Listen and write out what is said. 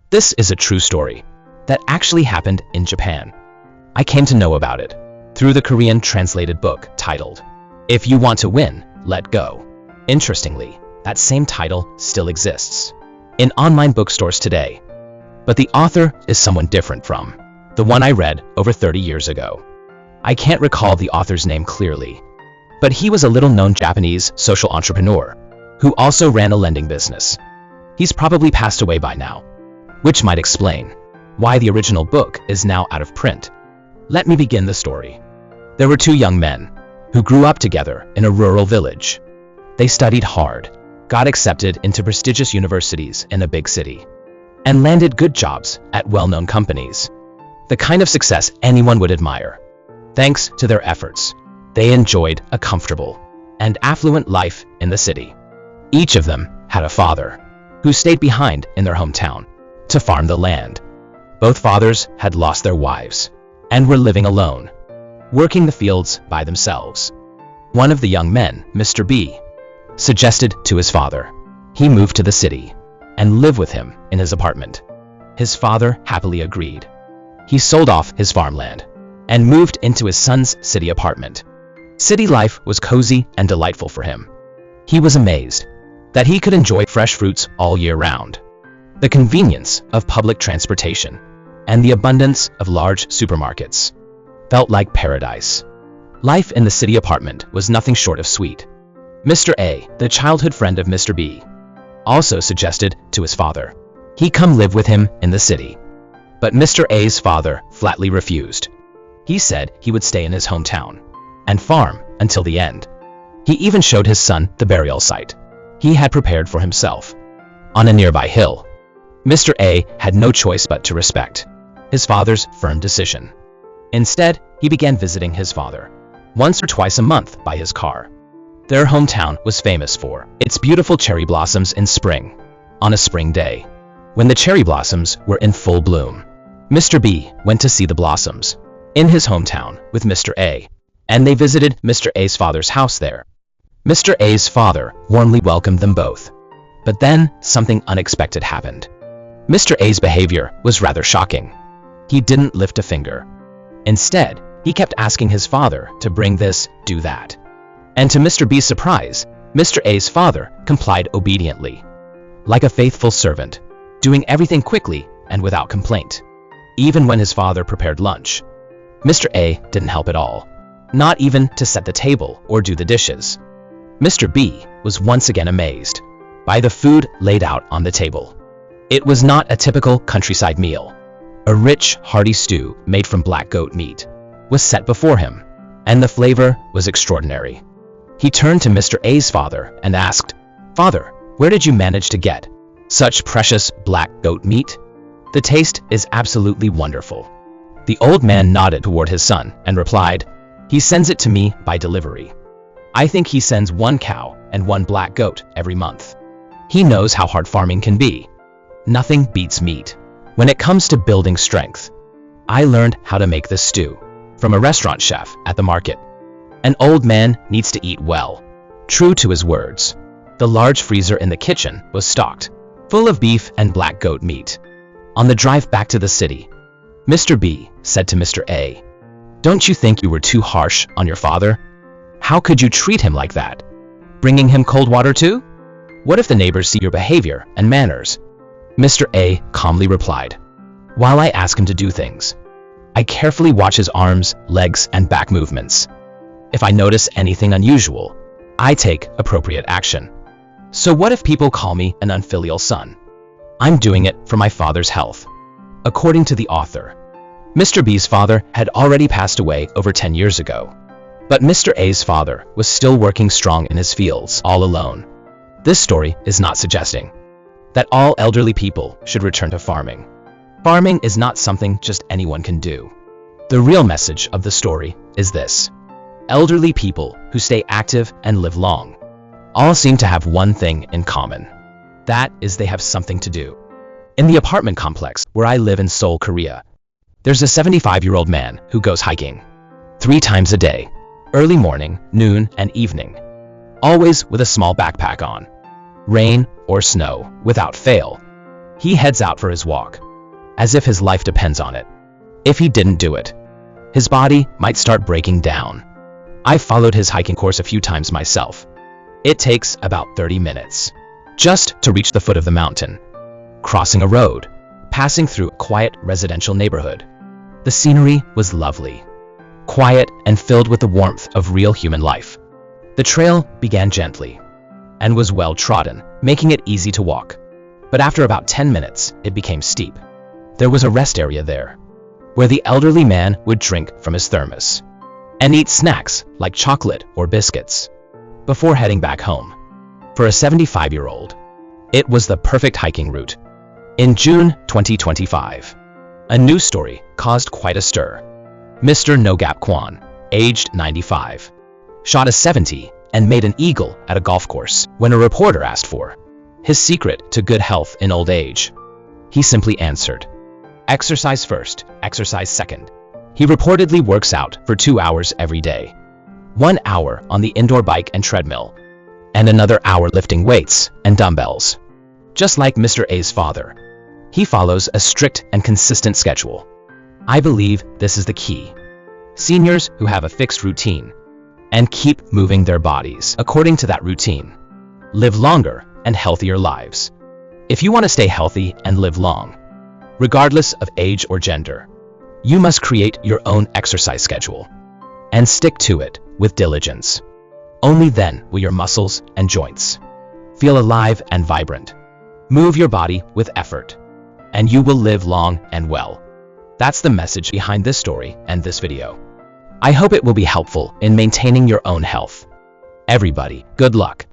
This is a true story that actually happened in Japan. I came to know about it through the Korean translated book titled, If You Want to Win, Let Go. Interestingly, that same title still exists in online bookstores today. But the author is someone different from the one I read over 30 years ago. I can't recall the author's name clearly, but he was a little-known Japanese social entrepreneur who also ran a lending business. He's probably passed away by now, which might explain why the original book is now out of print. Let me begin the story. There were two young men who grew up together in a rural village. They studied hard, got accepted into prestigious universities in a big city, and landed good jobs at well-known companies. The kind of success anyone would admire. Thanks to their efforts, they enjoyed a comfortable and affluent life in the city. Each of them had a father who stayed behind in their hometown to farm the land. Both fathers had lost their wives and were living alone, working the fields by themselves. One of the young men, Mr. B, suggested to his father he move to the city and live with him in his apartment. His father happily agreed. He sold off his farmland and moved into his son's city apartment. City life was cozy and delightful for him. He was amazed that he could enjoy fresh fruits all year round, the convenience of public transportation, and the abundance of large supermarkets felt like paradise. Life in the city apartment was nothing short of sweet. Mr. A, the childhood friend of Mr. B, also suggested to his father he come live with him in the city. But Mr. A's father flatly refused. He said he would stay in his hometown and farm until the end. He even showed his son the burial site he had prepared for himself on a nearby hill. Mr. A had no choice but to respect his father's firm decision. Instead, he began visiting his father once or twice a month by his car. Their hometown was famous for its beautiful cherry blossoms in spring. On a spring day, when the cherry blossoms were in full bloom, Mr. B went to see the blossoms in his hometown with Mr. A, and they visited Mr. A's father's house there. Mr. A's father warmly welcomed them both. But then something unexpected happened. Mr. A's behavior was rather shocking. He didn't lift a finger. Instead, he kept asking his father to bring this, do that. And to Mr. B's surprise, Mr. A's father complied obediently, like a faithful servant, doing everything quickly and without complaint. Even when his father prepared lunch, Mr. A didn't help at all, not even to set the table or do the dishes. Mr. B was once again amazed by the food laid out on the table. It was not a typical countryside meal. A rich, hearty stew made from black goat meat was set before him, and the flavor was extraordinary. He turned to Mr. A's father and asked, "Father, where did you manage to get such precious black goat meat? The taste is absolutely wonderful." The old man nodded toward his son and replied, "He sends it to me by delivery. I think he sends one cow and one black goat every month. He knows how hard farming can be. Nothing beats meat when it comes to building strength. I learned how to make this stew from a restaurant chef at the market. An old man needs to eat well." True to his words, the large freezer in the kitchen was stocked, full of beef and black goat meat. On the drive back to the city, Mr. B said to Mr. A, "Don't you think you were too harsh on your father? How could you treat him like that? Bringing him cold water too? What if the neighbors see your behavior and manners?" Mr. A calmly replied, "While I ask him to do things, I carefully watch his arms, legs, and back movements. If I notice anything unusual, I take appropriate action. So what if people call me an unfilial son? I'm doing it for my father's health." According to the author, Mr. B's father had already passed away over 10 years ago, but Mr. A's father was still working strong in his fields all alone. This story is not suggesting that all elderly people should return to farming. Farming is not something just anyone can do. The real message of the story is this: elderly people who stay active and live long all seem to have one thing in common. That is, they have something to do. In the apartment complex where I live in Seoul, Korea, there's a 75-year-old man who goes hiking 3 times a day, early morning, noon, and evening, always with a small backpack on. Rain or snow, without fail, He heads out for his walk, as if his life depends on it. If he didn't do it, his body might start breaking down. I followed his hiking course a few times myself. It takes about 30 minutes just to reach the foot of the mountain, crossing a road, passing through a quiet residential neighborhood. The scenery was lovely, quiet and filled with the warmth of real human life. The trail began gently and was well trodden, making it easy to walk. But after about 10 minutes, it became steep. There was a rest area there, where the elderly man would drink from his thermos and eat snacks like chocolate or biscuits before heading back home. For a 75-year-old, it was the perfect hiking route. In June 2025, a news story caused quite a stir. Mr. Nogap Kwan, aged 95, shot a 70 and made an eagle at a golf course. When a reporter asked for his secret to good health in old age, he simply answered, "Exercise first, exercise second." He reportedly works out for 2 hours every day, 1 hour on the indoor bike and treadmill, and another hour lifting weights and dumbbells. Just like Mr. A's father, he follows a strict and consistent schedule. I believe this is the key. Seniors who have a fixed routine and keep moving their bodies according to that routine live longer and healthier lives. If you want to stay healthy and live long, regardless of age or gender, you must create your own exercise schedule and stick to it with diligence. Only then will your muscles and joints feel alive and vibrant. Move your body with effort, and you will live long and well. That's the message behind this story and this video. I hope it will be helpful in maintaining your own health. Everybody, good luck.